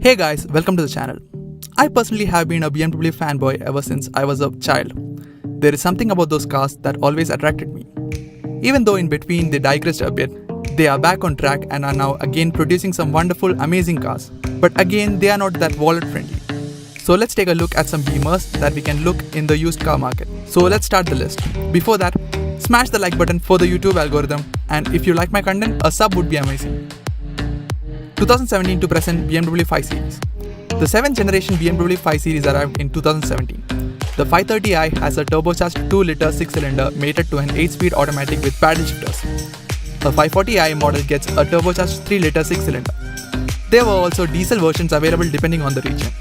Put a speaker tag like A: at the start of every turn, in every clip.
A: Hey guys, welcome to the channel. I personally have been a BMW fanboy ever since I was a child. There is something about those cars that always attracted me. Even though in between they digressed a bit, they are back on track and are now again producing some wonderful, amazing cars. But again, they are not that wallet friendly. So let's take a look at some Beamers that we can look in the used car market. So let's start the list. Before that, smash the like button for the YouTube algorithm, and if you like my content, a sub would be amazing. 2017 to present BMW 5 Series. The 7th generation BMW 5 Series arrived in 2017. The 530i has a turbocharged 2-liter 6-cylinder mated to an 8-speed automatic with paddle shifters. A 540i model gets a turbocharged 3-liter 6-cylinder. There were also diesel versions available depending on the region.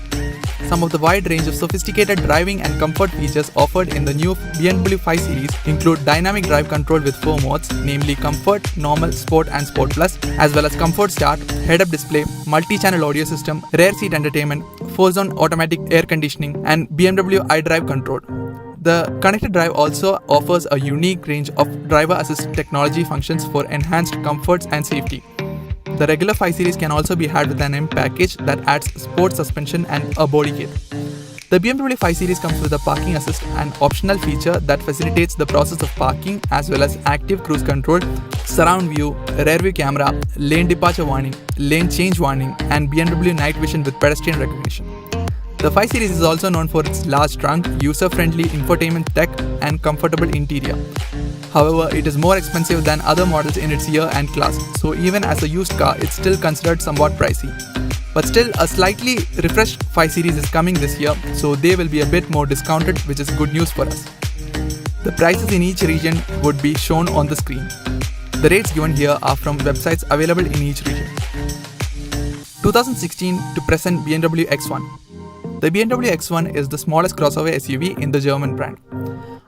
A: Some of the wide range of sophisticated driving and comfort features offered in the new BMW 5 Series include dynamic drive control with 4 modes, namely Comfort, Normal, Sport and Sport Plus, as well as Comfort Start, head-up display, multi-channel audio system, rear seat entertainment, 4-zone automatic air conditioning, and BMW iDrive control. The connected drive also offers a unique range of driver assist technology functions for enhanced comforts and safety. The regular 5 Series can also be had with an M package that adds sport suspension and a body kit. The BMW 5 Series comes with a parking assist, an optional feature that facilitates the process of parking, as well as active cruise control, surround view, rear view camera, lane departure warning, lane change warning, and BMW night vision with pedestrian recognition. The 5 Series is also known for its large trunk, user-friendly infotainment tech, and comfortable interior. However, it is more expensive than other models in its year and class, so even as a used car, it's still considered somewhat pricey. But still, a slightly refreshed 5 Series is coming this year, so they will be a bit more discounted, which is good news for us. The prices in each region would be shown on the screen. The rates given here are from websites available in each region. 2016 to present BMW X1. The BMW X1 is the smallest crossover SUV in the German brand.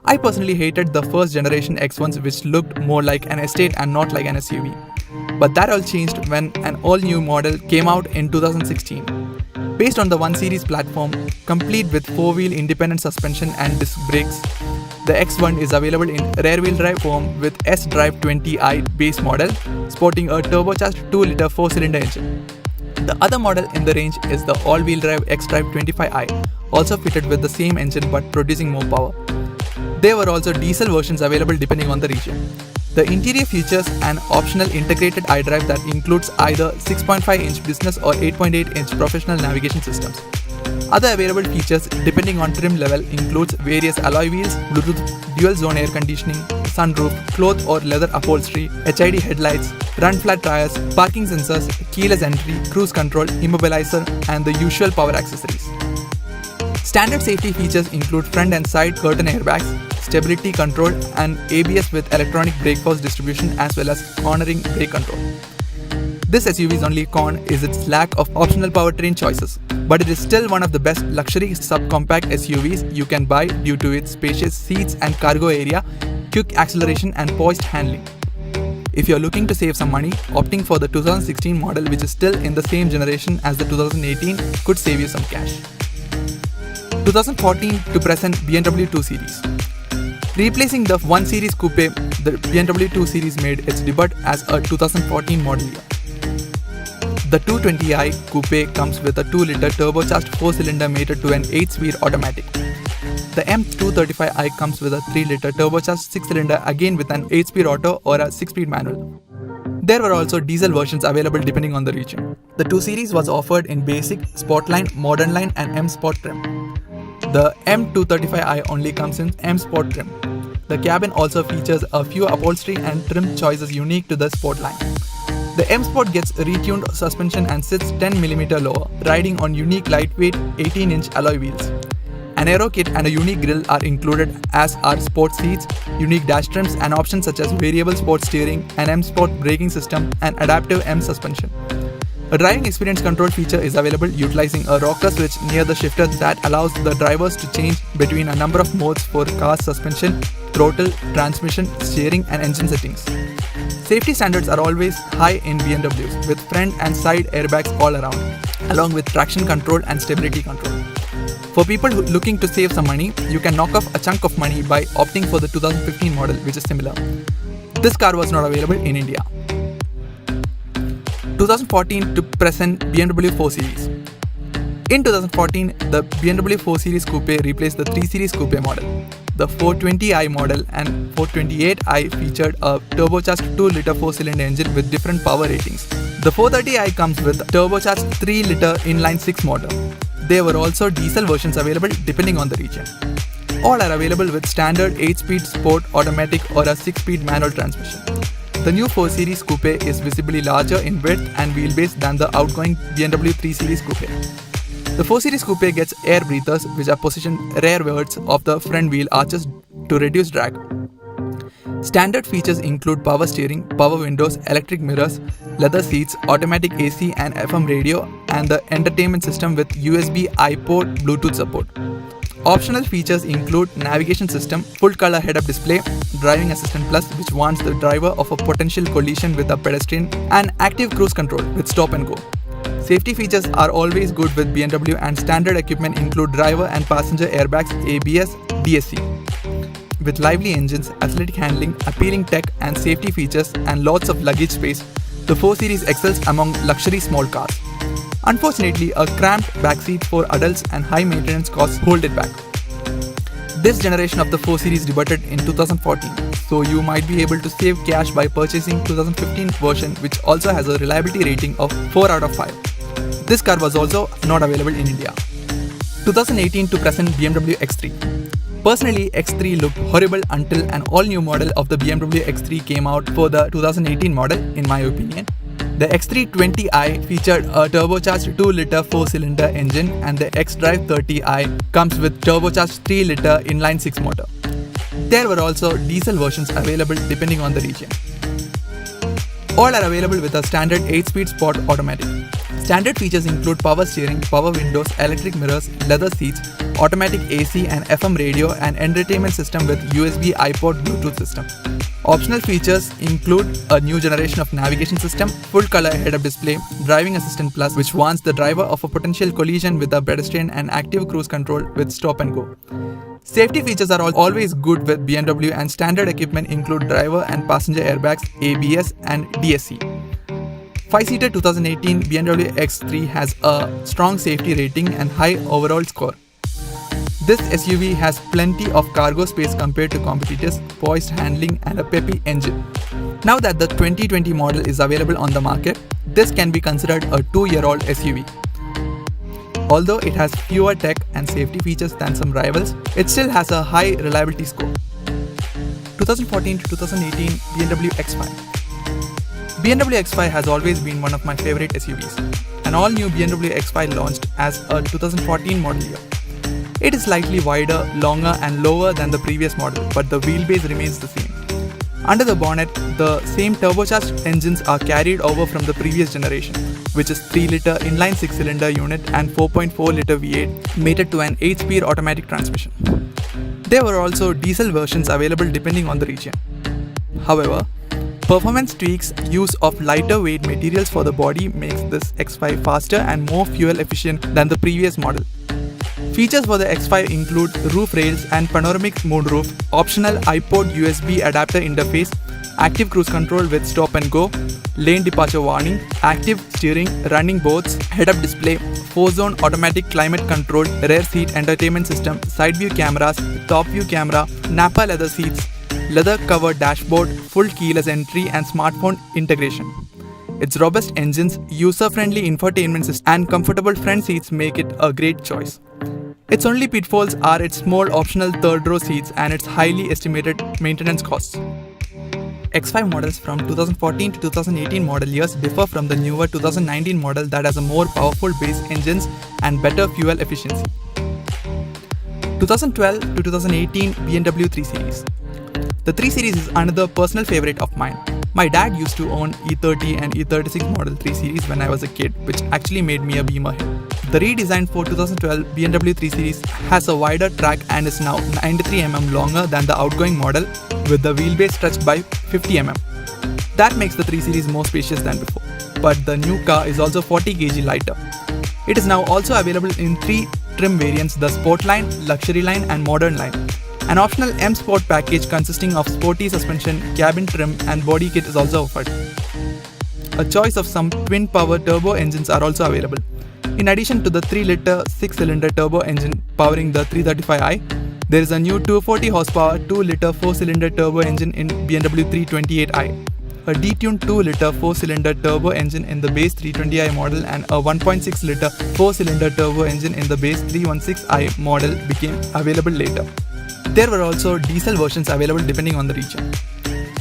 A: I personally hated the first generation X1s, which looked more like an estate and not like an SUV. But that all changed when an all-new model came out in 2016. Based on the 1 Series platform, complete with 4-wheel independent suspension and disc brakes, the X1 is available in rear-wheel drive form with S-Drive 20i base model, sporting a turbocharged 2-liter 4-cylinder engine. The other model in the range is the all-wheel drive X-Drive 25i, also fitted with the same engine but producing more power. There were also diesel versions available depending on the region. The interior features an optional integrated iDrive that includes either 6.5-inch business or 8.8-inch professional navigation systems. Other available features depending on trim level includes various alloy wheels, Bluetooth dual zone air conditioning, sunroof, cloth or leather upholstery, HID headlights, run flat tires, parking sensors, keyless entry, cruise control, immobilizer, and the usual power accessories. Standard safety features include front and side curtain airbags, stability control, and ABS with electronic brake force distribution, as well as cornering brake control. This SUV's only con is its lack of optional powertrain choices, but it is still one of the best luxury subcompact SUVs you can buy due to its spacious seats and cargo area, quick acceleration, and poised handling. If you are looking to save some money, opting for the 2016 model, which is still in the same generation as the 2018, could save you some cash. 2014 to present BMW 2 Series. Replacing the 1 Series Coupe, the BMW 2 Series made its debut as a 2014 model year. The 220i Coupe comes with a 2-liter turbocharged 4-cylinder mated to an 8-speed automatic. The M235i comes with a 3-liter turbocharged 6-cylinder, again with an 8-speed auto or a 6-speed manual. There were also diesel versions available depending on the region. The 2 Series was offered in Basic, Sportline, Modern Line, and M Sport trim. The M235i only comes in M Sport trim. The cabin also features a few upholstery and trim choices unique to the Sport line. The M Sport gets retuned suspension and sits 10mm lower, riding on unique lightweight 18-inch alloy wheels. An aero kit and a unique grille are included, as are sport seats, unique dash trims, and options such as variable sport steering, an M Sport braking system, and adaptive M suspension. A driving experience control feature is available utilizing a rocker switch near the shifter that allows the drivers to change between a number of modes for car suspension, throttle, transmission, steering, and engine settings. Safety standards are always high in BMWs, with front and side airbags all around, along with traction control and stability control. For people looking to save some money, you can knock off a chunk of money by opting for the 2015 model, which is similar. This car was not available in India. 2014 to present BMW 4 Series. In 2014, the BMW 4 Series Coupe replaced the 3 Series Coupe model. The 420i model and 428i featured a turbocharged 2-liter 4-cylinder engine with different power ratings. The 430i comes with a turbocharged 3-liter inline-6 motor. There were also diesel versions available depending on the region. All are available with standard 8-speed sport automatic or a 6-speed manual transmission. The new 4 Series Coupe is visibly larger in width and wheelbase than the outgoing BMW 3 Series Coupe. The 4 Series Coupe gets air breathers which are positioned rearwards of the front wheel arches to reduce drag. Standard features include power steering, power windows, electric mirrors, leather seats, automatic AC and FM radio, and the entertainment system with USB, iPod, Bluetooth support. Optional features include navigation system, full color head-up display, driving assistant plus which warns the driver of a potential collision with a pedestrian, and active cruise control with stop and go. Safety features are always good with BMW and standard equipment include driver and passenger airbags, ABS, DSC. With lively engines, athletic handling, appealing tech and safety features and lots of luggage space, the 4 Series excels among luxury small cars. Unfortunately, a cramped backseat for adults and high maintenance costs hold it back. This generation of the 4 Series debuted in 2014, so you might be able to save cash by purchasing 2015 version which also has a reliability rating of 4 out of 5. This car was also not available in India. 2018 to present BMW X3. Personally, X3 looked horrible until an all-new model of the BMW X3 came out for the 2018 model, in my opinion. The X320i featured a turbocharged 2-liter 4-cylinder engine and the xDrive 30i comes with turbocharged 3-liter inline-6 motor. There were also diesel versions available depending on the region. All are available with a standard 8-speed sport automatic. Standard features include power steering, power windows, electric mirrors, leather seats, automatic AC and FM radio and entertainment system with USB, iPod, Bluetooth system. Optional features include a new generation of navigation system, full color head-up display, driving assistant plus which warns the driver of a potential collision with a pedestrian and active cruise control with stop and go. Safety features are always good with BMW and standard equipment include driver and passenger airbags, ABS and DSC. 5-seater 2018 BMW X3 has a strong safety rating and high overall score. This SUV has plenty of cargo space compared to competitors, poised handling and a peppy engine. Now that the 2020 model is available on the market, this can be considered a 2-year-old SUV. Although it has fewer tech and safety features than some rivals, it still has a high reliability score. 2014 to 2018 BMW X5. BMW X5 has always been one of my favorite SUVs. An all-new BMW X5 launched as a 2014 model year. It is slightly wider, longer and lower than the previous model, but the wheelbase remains the same. Under the bonnet, the same turbocharged engines are carried over from the previous generation, which is 3-liter inline 6-cylinder unit and 4.4-liter V8 mated to an 8-speed automatic transmission. There were also diesel versions available depending on the region. However, performance tweaks, use of lighter weight materials for the body makes this X5 faster and more fuel efficient than the previous model. Features for the X5 include roof rails and panoramic moonroof, optional iPod USB adapter interface, active cruise control with stop and go, lane departure warning, active steering, running boards, head-up display, 4-zone automatic climate control, rear seat entertainment system, side view cameras, top view camera, Nappa leather seats, leather covered dashboard, full keyless entry and smartphone integration. Its robust engines, user-friendly infotainment system and comfortable front seats make it a great choice. Its only pitfalls are its small optional third-row seats and its highly estimated maintenance costs. X5 models from 2014 to 2018 model years differ from the newer 2019 model that has a more powerful base engines and better fuel efficiency. 2012 to 2018 BMW 3 Series. The 3 Series is another personal favorite of mine. My dad used to own E30 and E36 Model 3 Series when I was a kid, which actually made me a Beamer head. The redesigned for 2012 BMW 3 Series has a wider track and is now 93mm longer than the outgoing model with the wheelbase stretched by 50mm. That makes the 3 Series more spacious than before. But the new car is also 40 kg lighter. It is now also available in 3 trim variants: the Sport Line, Luxury Line and Modern Line. An optional M Sport package consisting of sporty suspension, cabin trim and body kit is also offered. A choice of some twin-power turbo engines are also available. In addition to the 3-liter 6-cylinder turbo engine powering the 335i, there is a new 240 horsepower 2-liter 4-cylinder turbo engine in BMW 328i, a detuned 2-liter 4-cylinder turbo engine in the base 320i model and a 1.6-liter 4-cylinder turbo engine in the base 316i model became available later. There were also diesel versions available depending on the region.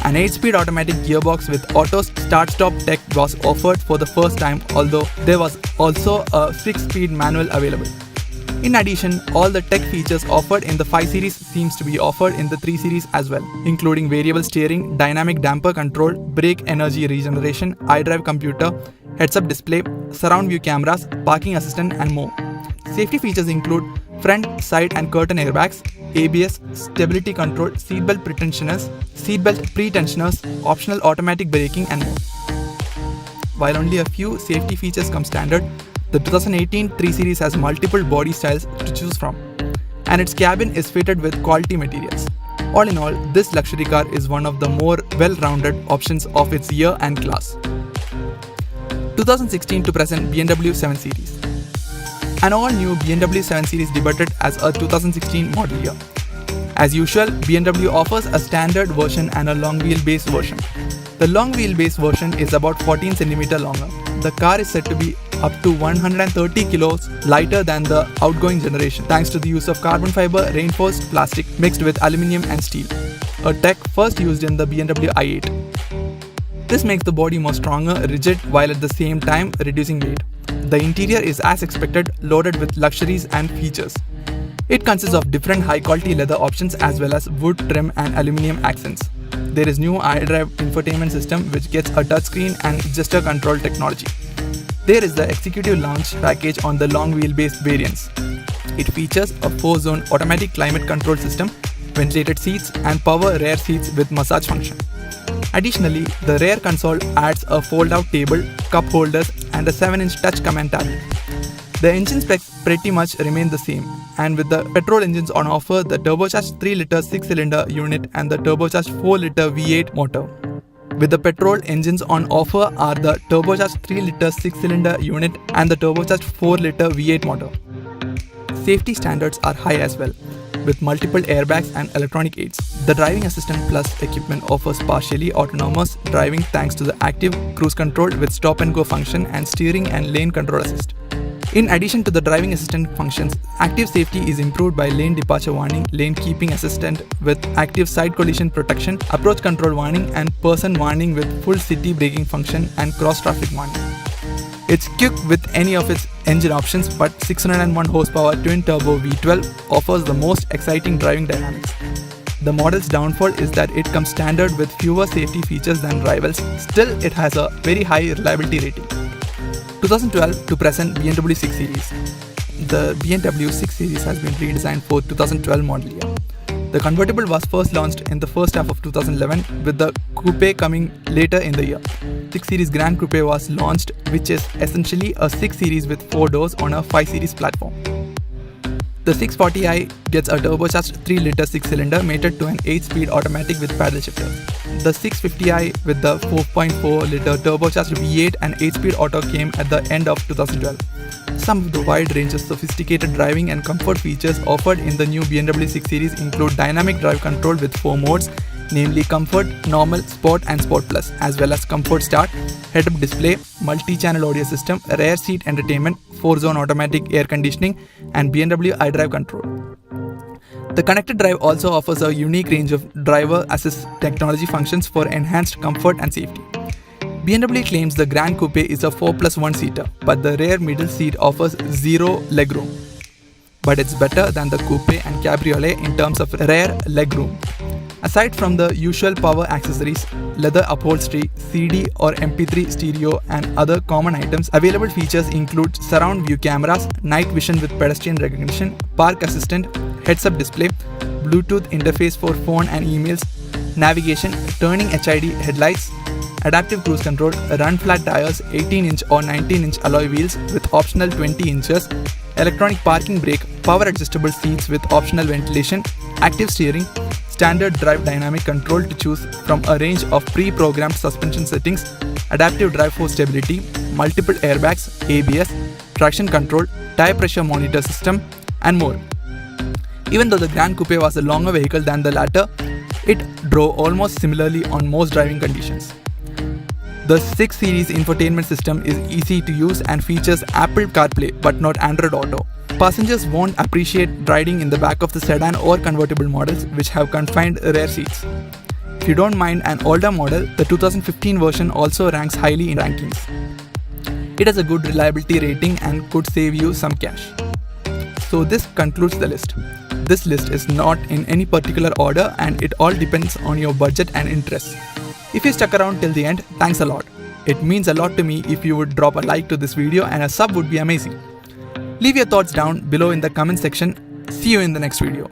A: An 8-speed automatic gearbox with auto start-stop tech was offered for the first time, although there was also a 6-speed manual available. In addition, all the tech features offered in the 5 Series seems to be offered in the 3 Series as well, including variable steering, dynamic damper control, brake energy regeneration, iDrive computer, heads-up display, surround view cameras, parking assistant and more. Safety features include front, side and curtain airbags, ABS, stability control, seatbelt pretensioners, optional automatic braking and more. While only a few safety features come standard, the 2018 3 Series has multiple body styles to choose from, and its cabin is fitted with quality materials. All in all, this luxury car is one of the more well-rounded options of its year and class. 2016 to present BMW 7 Series. An all-new BMW 7 Series debuted as a 2016 model year. As usual, BMW offers a standard version and a long wheelbase version. The long wheelbase version is about 14 cm longer. The car is said to be up to 130 kilos lighter than the outgoing generation thanks to the use of carbon fiber reinforced plastic mixed with aluminium and steel, a tech first used in the BMW i8. This makes the body more stronger, rigid, while at the same time reducing weight. The interior is as expected, loaded with luxuries and features. It consists of different high-quality leather options as well as wood trim and aluminium accents. There is new iDrive infotainment system which gets a touchscreen and gesture control technology. There is the Executive Lounge package on the long wheelbase variants. It features a 4-zone automatic climate control system, ventilated seats and power rear seats with massage function. Additionally, the rear console adds a fold-out table, cup holders and a 7-inch touch command tablet. The engine specs pretty much remain the same, and with the petrol engines on offer, the turbocharged 3-liter 6-cylinder unit and the turbocharged 4-liter V8 motor. With the petrol engines on offer are the turbocharged 3-liter 6-cylinder unit and the turbocharged 4-liter V8 motor. Safety standards are high as well, with multiple airbags and electronic aids. The Driving Assistant Plus equipment offers partially autonomous driving thanks to the active cruise control with stop and go function and steering and lane control assist. In addition to the driving assistant functions, active safety is improved by lane departure warning, lane keeping assistant with active side collision protection, approach control warning and person warning with full city braking function and cross traffic warning. It's quick with any of its engine options, but 601 horsepower twin-turbo V12 offers the most exciting driving dynamics. The model's downfall is that it comes standard with fewer safety features than rivals, still it has a very high reliability rating. 2012 to present BMW 6 Series. The BMW 6 Series has been redesigned for 2012 model year. The convertible was first launched in the first half of 2011 with the coupe coming later in the year. 6 Series Grand Coupe was launched, which is essentially a 6 Series with 4 doors on a 5 Series platform. The 640i gets a turbocharged 3-liter 6-cylinder mated to an 8-speed automatic with paddle shifter. The 650i with the 4.4-liter turbocharged V8 and 8-speed auto came at the end of 2012. Some of the wide range of sophisticated driving and comfort features offered in the new BMW 6 Series include dynamic drive control with 4 modes, namely Comfort, Normal, Sport and Sport Plus, as well as Comfort Start, head-up display, multi-channel audio system, rear seat entertainment, 4-zone automatic air conditioning and BMW iDrive control. The connected drive also offers a unique range of driver assist technology functions for enhanced comfort and safety. BMW claims the Grand Coupe is a 4+1 seater, but the rear middle seat offers zero legroom. But it's better than the Coupe and Cabriolet in terms of rear legroom. Aside from the usual power accessories, leather upholstery, CD or MP3 stereo and other common items, available features include surround view cameras, night vision with pedestrian recognition, park assistant, heads-up display, Bluetooth interface for phone and emails, navigation, turning HID headlights, adaptive cruise control, run flat tires, 18-inch or 19-inch alloy wheels with optional 20 inches, electronic parking brake, power adjustable seats with optional ventilation, active steering, standard drive dynamic control to choose from a range of pre-programmed suspension settings, adaptive drive force stability, multiple airbags, ABS, traction control, tire pressure monitor system, and more. Even though the Grand Coupe was a longer vehicle than the latter, it drove almost similarly on most driving conditions. The 6 Series infotainment system is easy to use and features Apple CarPlay but not Android Auto. Passengers won't appreciate riding in the back of the sedan or convertible models which have confined rear seats. If you don't mind an older model, the 2015 version also ranks highly in rankings. It has a good reliability rating and could save you some cash. So this concludes the list. This list is not in any particular order and it all depends on your budget and interests. If you stuck around till the end, thanks a lot. It means a lot to me if you would drop a like to this video, and a sub would be amazing. Leave your thoughts down below in the comment section. See you in the next video.